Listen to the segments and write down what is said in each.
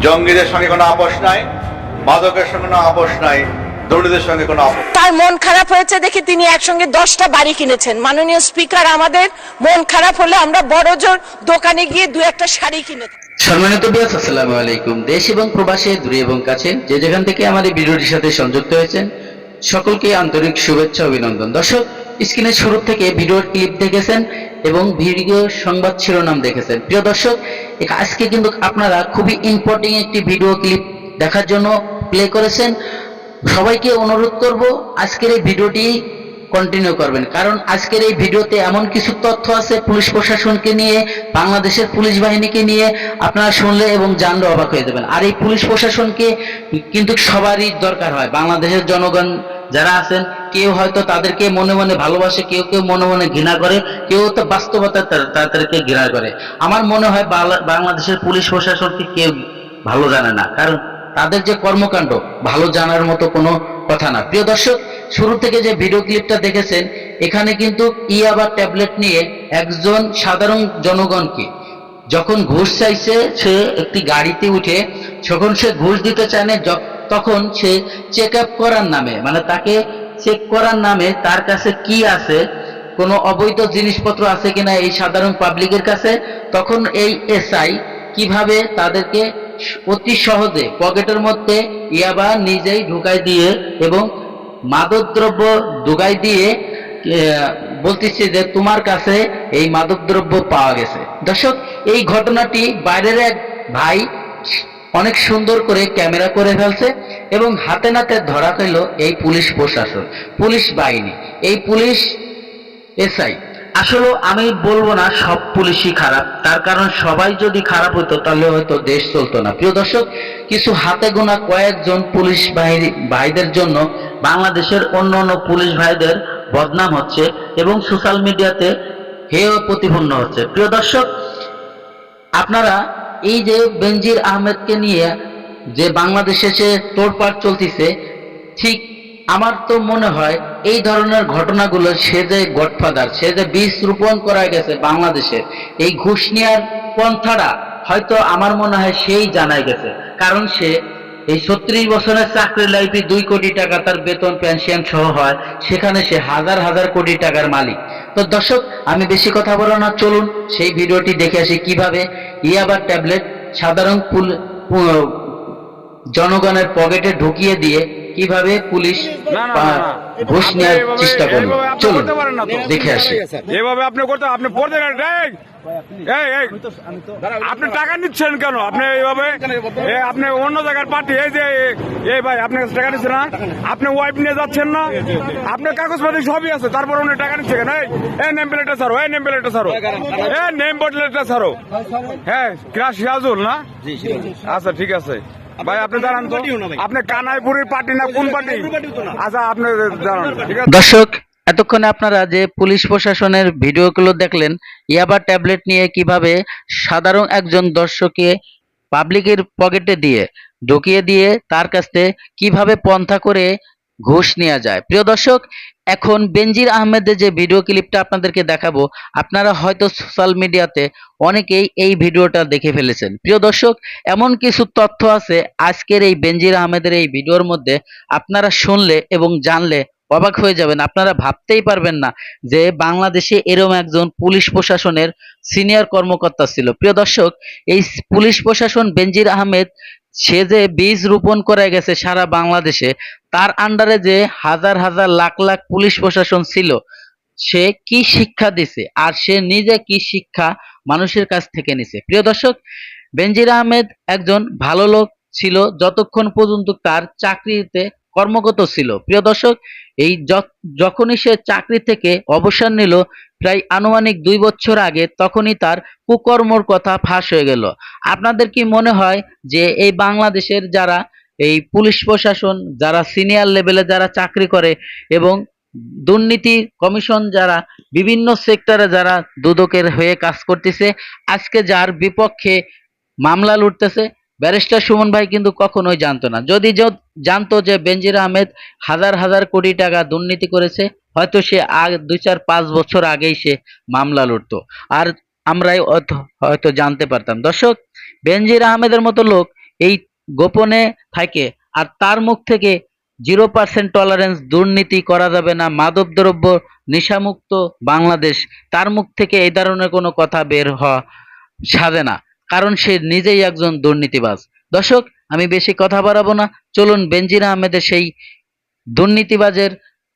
জঙ্গিদের সঙ্গে কোনো আপোষ নাই, মাদকের সঙ্গে কোনো আপোষ নাই, দলিতদের সঙ্গে কোনো আপোষ। তার মন খারাপ হয়েছে দেখে তিনি একসঙ্গে 10টা বাড়ি কিনেছেন। মাননীয় স্পিকার, আমাদের মন খারাপ হলে আমরা বড়জোর দোকানে গিয়ে 2-1টা শাড়ি কিনে। সম্মানিত ভিউয়ার্স, আসসালামু আলাইকুম। দেশ এবং প্রবাসে, দূরে এবং কাছে, যে যেখান থেকে আমাদের ভিডিওটির সাথে সংযুক্ত হয়েছেন সকলকে আন্তরিক শুভেচ্ছা অভিনন্দন। দর্শক, স্ক্রিনের শুরু থেকে ভিডিওর ক্লিপ দেখেছেন এবং ভিডিও সংবাদ শিরোনাম দেখেছেন। প্রিয় দর্শক, আজকে কিন্তু আপনারা খুবই ইম্পর্টেন্ট একটি ভিডিও ক্লিপ দেখার জন্য প্লে করেছেন। সবাইকে অনুরোধ করব আজকের এই ভিডিওটি কন্টিনিউ করবেন, কারণ আজকের এই ভিডিওতে এমন কিছু তথ্য আছে পুলিশ প্রশাসনকে নিয়ে, বাংলাদেশের পুলিশ বাহিনীকে নিয়ে, আপনারা শুনলে এবং জানলে অবাক হয়ে যাবেন। আর এই পুলিশ প্রশাসনকে কিন্তু সবারই দরকার হয়। বাংলাদেশের জনগণ যারা আছেন, কেউ হয়তো তাদেরকে মনে মনে ভালোবাসে, কেউ কেউ মনে মনে ঘৃণা করে, কেউ তো বাস্তবতা তাদেরকে ঘৃণা করে। আমার মনে হয় বাংলাদেশের পুলিশ প্রশাসনকে কেউ ভালো জানে না, কারণ তাদের যে কর্মকাণ্ড ভালো জানার মতো কোনো কথা না। প্রিয় দর্শক, শুরু থেকে যে ভিডিও ক্লিপটা দেখেছেন, এখানে কিন্তু ইয়াবা ট্যাবলেট নিয়ে একজন সাধারণ জনগণকে যখন ঘুষ চাইছে, সে একটি গাড়িতে উঠে যখন সে ঘুষ দিতে চায় না, তখন সে চেক আপ করার নামে, মানে তাকে চেক করার নামে তার কাছে কি আছে, কোনো অবৈধ জিনিসপত্র আছে কিনা এই সাধারণ পাবলিকের কাছে, তখন এই এসআই কিভাবে তাদেরকে অতি সহজে পকেটের মধ্যে ইয়াবা নিজেই ঢুকাই দিয়ে এবং মাদকদ্রব্য ঢুকাই দিয়ে বলতেছে যে তোমার কাছে এই মাদকদ্রব্য পাওয়া গেছে। দর্শক, এই ঘটনাটি বাইরের এক ভাই অনেক সুন্দর করে ক্যামেরা করে ফেলছে এবং হাতে নাতে ধরা পেল এই পুলিশ প্রশাসন, পুলিশ বাহিনী, এই পুলিশ এসআই। আসলে আমি বলবো না সব পুলিশই খারাপ, তার কারণ সবাই যদি খারাপ হতো তাহলে হয়তো দেশ চলতো না। প্রিয় দর্শক, কিছু হাতে গোনা কয়েকজন পুলিশ ভাইদের জন্য বাংলাদেশের অন্য অন্য পুলিশ ভাইদের বদনাম হচ্ছে এবং সোশ্যাল মিডিয়াতে হেয় প্রতিপন্ন হচ্ছে। প্রিয় দর্শক, আপনারা এই যে বেনজির আহমেদকে নিয়ে যে বাংলাদেশে সে তোড়পাড় চলতেছে, ঠিক আমার তো মনে হয় এই ধরনের ঘটনাগুলো সে যে গডফাদার, সে যে বীজ রোপণ করা গেছে বাংলাদেশে, এই ঘুষ নেওয়ার পন্থাটা হয়তো আমার মনে হয় সেই জানাই গেছে। কারণ সে এই 36 বছরের চাকরি লাইফে 2 কোটি টাকা তার বেতন পেনশন সহ হয়, সেখানে সে হাজার হাজার কোটি টাকার মালিক। তো দর্শক, আমি বেশি কথা বলবো না, চলুন সেই ভিডিওটি দেখে আসি কিভাবে ইয়াবা ট্যাবলেট সাধারণ জনগণের পকেটে ঢুকিয়ে দিয়ে কিভাবে পুলিশ ঘুষ নেওয়ার চেষ্টা করল। চলুন দেখে আসি। এভাবে আপনি করতে, আপনি পড়তে আপনি টাকা নিচ্ছেন কেন? আপনি এইভাবে আপনি অন্য জায়গার পার্টি, এই যে এই ভাই আপনার কাছে টাকা নিচ্ছে না, আপনি ওয়াইফ নিয়ে যাচ্ছেন না, আপনার কাগজপাতি সবই আছে, তারপর উনি টাকা নিচ্ছে কেন? এই নেম প্লেটটা ছাড়ো, এই নেম প্লেটটা ছাড়ো, এই নেম প্লেটটা ছাড়ো। হ্যাঁ, ক্রাশ সিরাজুল না? আচ্ছা ঠিক আছে ভাই, আপনি জানান তো আপনি কানাইপুরের পার্টি না কোন পার্টি? আচ্ছা আপনি জানান, ঠিক আছে। দর্শক, এতক্ষণে আপনারা যে পুলিশ প্রশাসনের ভিডিওগুলো দেখলেন, ইয়াবা ট্যাবলেট নিয়ে কিভাবে সাধারণ একজন দর্শককে পাবলিকের পকেটে দিয়ে ঢুকিয়ে দিয়ে তার কাছে কিভাবে পন্থা করে ঘুষ নেওয়া যায়। প্রিয় দর্শক, এখন বেনজির আহমেদের যে ভিডিও ক্লিপটা আপনাদেরকে দেখাবো, আপনারা হয়তো সোশ্যাল মিডিয়াতে অনেকেই এই ভিডিওটা দেখে ফেলেছেন। প্রিয় দর্শক, এমন কিছু তথ্য আছে আজকের এই বেনজির আহমেদের এই ভিডিওর মধ্যে, আপনারা শুনলে এবং জানলে অবাক হয়ে যাবেন। আপনারা ভাবতেই পারবেন না যে বাংলাদেশে এরকম একজন পুলিশ প্রশাসনের সিনিয়র কর্মকর্তা ছিল। প্রিয় দর্শক, এই পুলিশ প্রশাসন বেনজির আহমেদ, সে যে বীজ রোপণ করে গেছে সারা বাংলাদেশে, তার আন্ডারে যে হাজার হাজার লাখ লাখ পুলিশ প্রশাসন ছিল, সে কি শিক্ষা দিছে আর সে নিজে কি শিক্ষা মানুষের কাছ থেকে নিছে। প্রিয় দর্শক, বেনজির আহমেদ একজন ভালো লোক ছিল যতক্ষণ পর্যন্ত তার চাকরিতে কর্মরত ছিল। প্রিয় দর্শক, এই যখনই সে চাকরি থেকে অবসর নিল, প্রায় আনুমানিক 2 বছর আগে, তখনই তার কুকর্মর কথা ফাঁস হয়ে গেল। আপনাদের কি মনে হয় যে এই বাংলাদেশের যারা এই পুলিশ প্রশাসন, যারা সিনিয়র লেভেলে যারা চাকরি করে এবং দুর্নীতি কমিশন যারা বিভিন্ন সেক্টরে যারা দুদকের হয়ে কাজ করতেছে, আজকে যার বিপক্ষে মামলা লড়তেছে, ব্যারিস্টার সুমন ভাই কিন্তু কখনোই জানতো না। যদি জানতো যে বেনজির আহমেদ হাজার হাজার কোটি টাকা দুর্নীতি করেছে, হয়তো সে 2, 4, 5 বছর আগেই সে মামলা লড়তো, আর আমরাই হয়তো জানতে পারতাম। দর্শক, বেনজির আহমেদের মতো লোক এই গোপনে থাকে, আর তার মুখ থেকে 0% টলারেন্স, দুর্নীতি করা যাবে না, মাদকদ্রব্য নেশামুক্ত বাংলাদেশ, তার মুখ থেকে এই ধরনের কোনো কথা বের হওয়া সাজে না, কারণ সে নিজেই একজন দুর্নীতিবাজ। দর্শক, আমি বেশি কথা বাড়াবো না, চলুন বেনজির আহমেদের সেই দুর্নীতিবাজের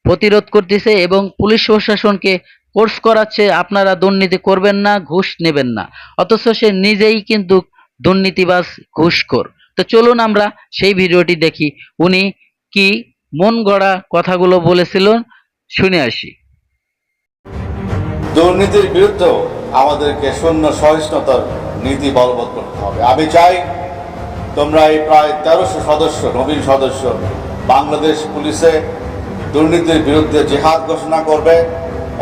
প্রতিরোধ করতেছে এবং পুলিশ প্রশাসনকে কোর্স করাচ্ছে আপনারা দুর্নীতি করবেন না, ঘুষ নেবেন না, অথচ সে নিজেই কিন্তু দুর্নীতিবাজ, ঘুষখোর। তো চলুন আমরা সেই ভিডিওটি দেখি, উনি কি মন গড়া কথাগুলো বলেছিলেন, শুনে আসি। দুর্নীতির বিরুদ্ধেও আমাদেরকে শূন্য সহিষ্ণুতার নীতি বলবৎ করতে হবে। আমি চাই তোমরা এই প্রায় 1300 সদস্য, নবীন সদস্য বাংলাদেশ পুলিশে দুর্নীতির বিরুদ্ধে জিহাদ ঘোষণা করবে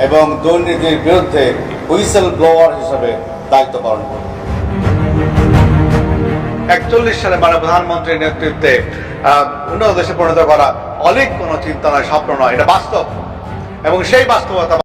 এবং দুর্নীতির বিরুদ্ধে হুইসেল ব্লোয়ার হিসেবে দায়িত্ব পালন করবে। 41 সালে মাননীয় প্রধানমন্ত্রীর নেতৃত্বে উন্নত দেশে পরিণত করা অনেক কোনো চিন্তা নয়, স্বপ্ন নয়, এটা বাস্তব এবং সেই বাস্তবতা